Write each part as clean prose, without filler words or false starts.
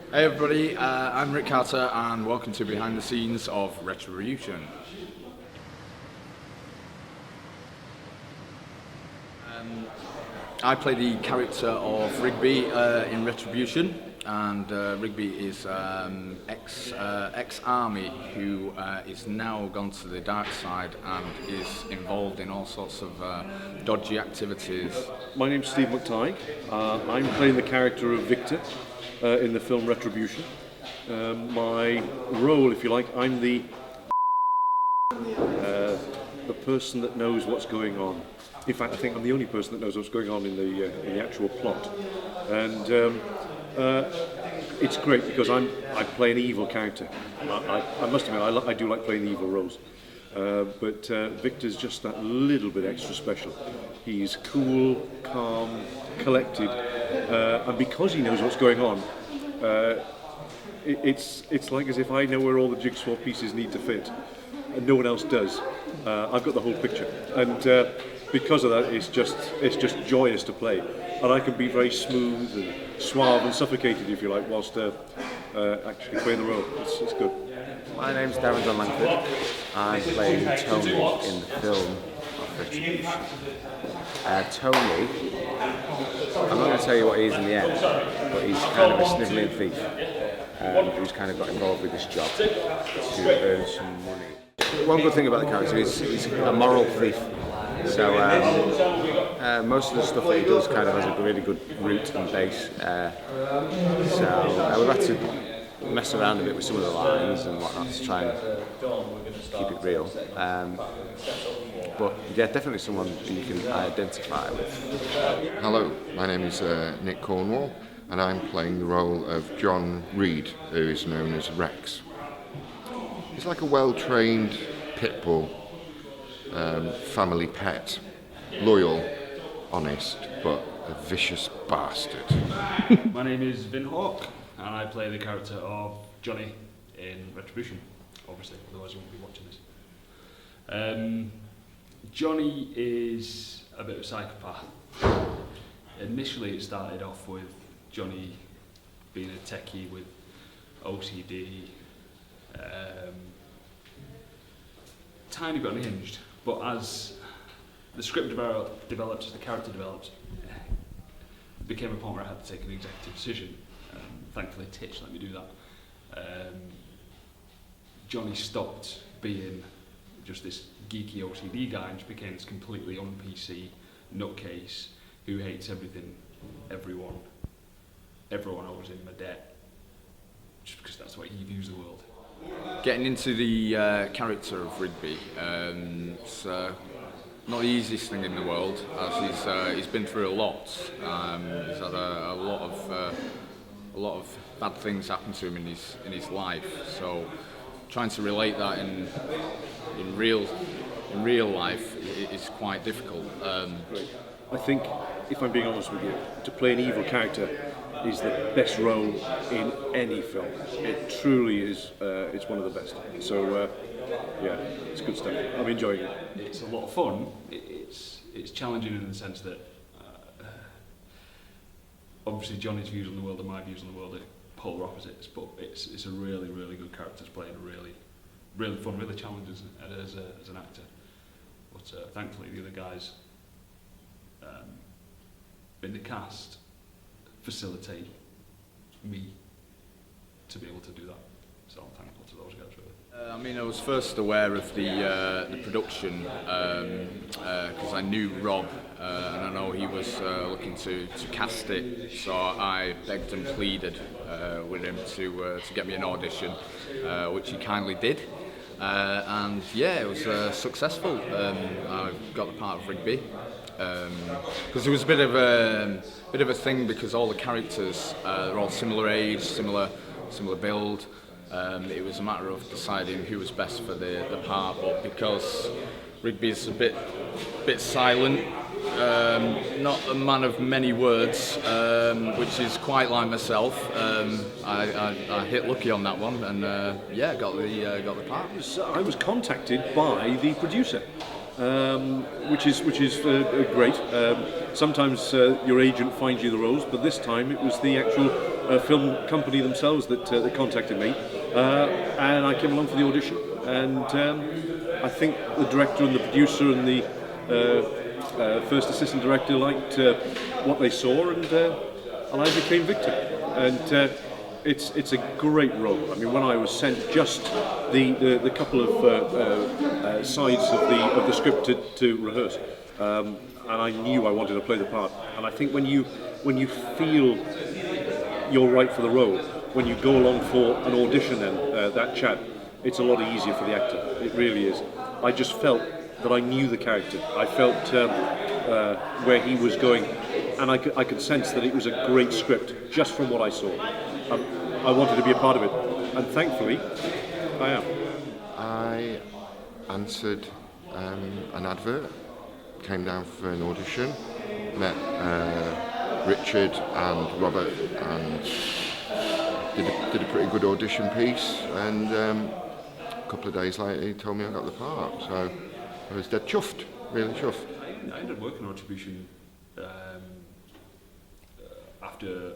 Hey everybody, I'm Rick Carter and welcome to Behind the Scenes of Retribution. I play the character of Rigby in Retribution, and Rigby is ex-army who is now gone to the dark side and is involved in all sorts of dodgy activities. My name's Steve McTighe. I'm playing the character of Victor in the film Retribution. My role, if you like, I'm the person that knows what's going on. In fact, I think I'm the only person that knows what's going on in the actual plot, and it's great because I play an evil character. I must admit I do like playing the evil roles, but Victor's just that little bit extra special. He's cool, calm, collected, and because he knows what's going on, it's like as if I know where all the jigsaw pieces need to fit, and no one else does. I've got the whole picture, and because of that, it's just joyous to play, and I can be very smooth and suave and suffocated, if you like, whilst actually playing the role. It's good. My name's Darren John Langford. I'm playing Tony in the film of Retribution. Tony, I'm not going to tell you what he is in the end, but he's kind of a snivelling thief who's kind of got involved with this job to earn some money. One good thing about the character is he's a moral thief. So most of the stuff that he does kind of has a really good root and base. So we've had to mess around a bit with some of the lines and whatnot to try and keep it real. But yeah, definitely someone you can identify with. Hello, my name is Nick Cornwall, and I'm playing the role of John Reed, who is known as Rex. He's like a well-trained pit bull. Family pet, loyal, honest, but a vicious bastard. My name is Vin Hawke, and I play the character of Johnny in Retribution, obviously, otherwise you wouldn't be watching this. Johnny is a bit of a psychopath. Initially it started off with Johnny being a techie with OCD, tiny bit unhinged. But as the script developed, as the character developed, it became a point where I had to take an executive decision. Thankfully, Titch let me do that. Johnny stopped being just this geeky OCD guy and just became this completely un-PC nutcase who hates everything, everyone owes him a debt, just because that's the way he views the world. Getting into the character of Rigby, it's not the easiest thing in the world, as he's been through a lot. He's had a lot of bad things happen to him in his life. So trying to relate that in real life is quite difficult. I think, if I'm being honest with you, to play an evil character is the best role in any film. It truly is. It's one of the best. So yeah, it's good stuff. I'm enjoying it. It's a lot of fun. It's challenging in the sense that obviously Johnny's views on the world and my views on the world are polar opposites, but it's a really, really good character to play and really fun, really challenging as an actor. But thankfully the other guys in the cast facilitate me to be able to do that. So I'm thankful to those guys, really. I was first aware of the production because I knew Rob and I know he was looking to cast it, so I begged and pleaded with him to get me an audition, which he kindly did. And yeah, it was successful. I got the part of Rigby. Because there was a bit of a thing, because all the characters they're all similar age, similar build. It was a matter of deciding who was best for the part, but because Rigby's a bit silent, not a man of many words, which is quite like myself. I hit lucky on that one, and yeah, got the part. I was contacted by the producer, which is great. Sometimes your agent finds you the roles, but this time it was the actual film company themselves that contacted me, and I came along for the audition. And I think the director and the producer and the first assistant director liked what they saw, and I became Victor. And it's a great role. I mean, when I was sent just the couple of sides of the script to rehearse, and I knew I wanted to play the part. And I think when you feel you're right for the role, when you go along for an audition and that chat, it's a lot easier for the actor. It really is. I just felt that I knew the character. I felt where he was going, and I could sense that it was a great script just from what I saw. I wanted to be a part of it, and thankfully, I am. I answered an advert, came down for an audition, met Richard and Robert, and did a pretty good audition piece, and a couple of days later he told me I got the part, so I was dead chuffed, really chuffed. I ended up working on Retribution after,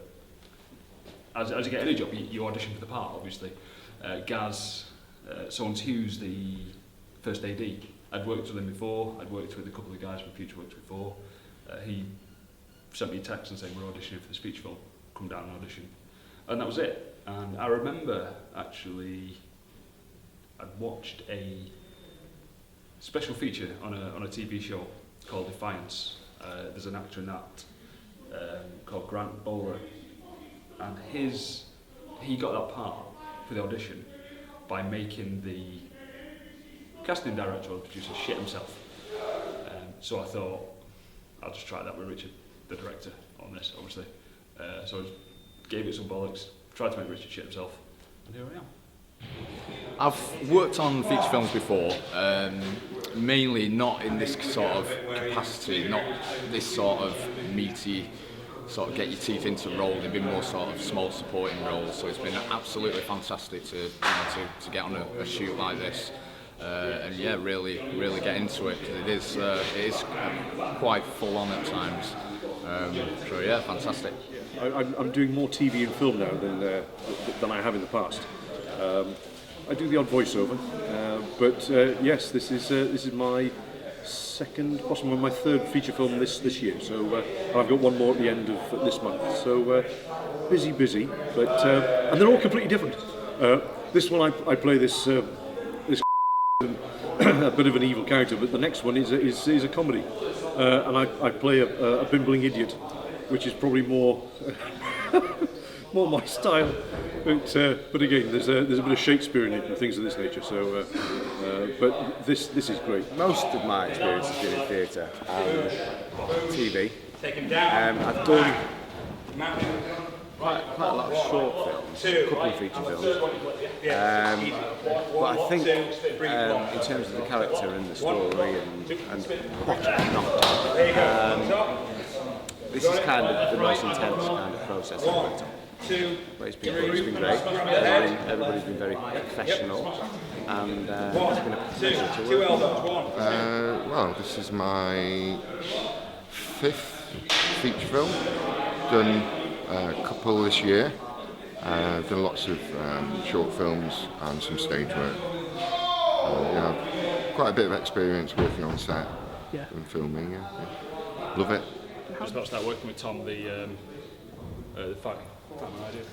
as you get any job, you audition for the part, obviously. Gaz Hughes, the first AD, I'd worked with him before, I'd worked with a couple of guys from Future Works before. He sent me a text and saying we're auditioning for the speech film, come down and audition. And that was it. And I remember actually I'd watched a special feature on a TV show called Defiance. There's an actor in that called Grant Bowler, and he got that part for the audition by making the casting director or the producer shit himself. So I thought I'll just try that with Richard, the director, on this, obviously. So I just gave it some bollocks, tried to make Richard shit himself, and here I am. I've worked on feature films before, mainly not in this sort of capacity, not this sort of meaty, sort of get your teeth into role. They've been more sort of small supporting roles, so it's been absolutely fantastic to get on a shoot like this. And yeah, really get into it, because it is quite full on at times. So yeah, fantastic. I'm doing more TV and film now than I have in the past. I do the odd voiceover, but yes, this is my second, possibly my third feature film this year. So I've got one more at the end of this month. So busy, but and they're all completely different. This one I play this a bit of an evil character, but the next one is a comedy, and I play a bimbling idiot, which is probably more more my style. But again, there's a bit of Shakespeare in it and things of this nature. So, but this is great. Most of my experience has been in theatre and TV. I've done quite a lot of short films, a couple of feature films. But I think in terms of the character and the story and this is kind of the most intense kind of process I've worked on. But it's been good, it's been great. Everybody's been very professional, and it's been a pleasure to work on. Well, this is my fifth feature film. Done a couple this year. I've done lots of short films and some stage work. Quite a bit of experience working on set and filming. Yeah. Love it. Just about to start working with Tom, the fighting idea.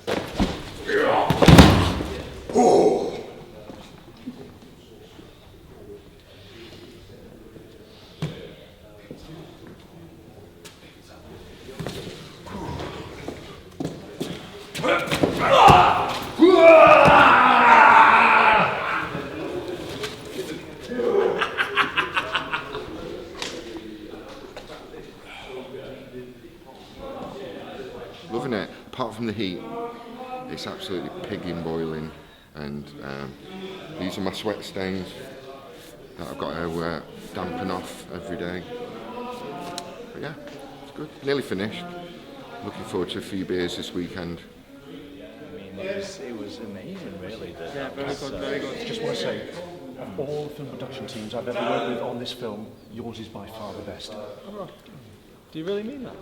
Loving it. Apart from the heat, it's absolutely pigging boiling, and these are my sweat stains that I've got to dampen off every day. But yeah, it's good. Nearly finished. Looking forward to a few beers this weekend. I mean, it was amazing, really. Yeah, very good. Just want to say, of all the film production teams I've ever worked with on this film, yours is by far the best. Do you really mean that?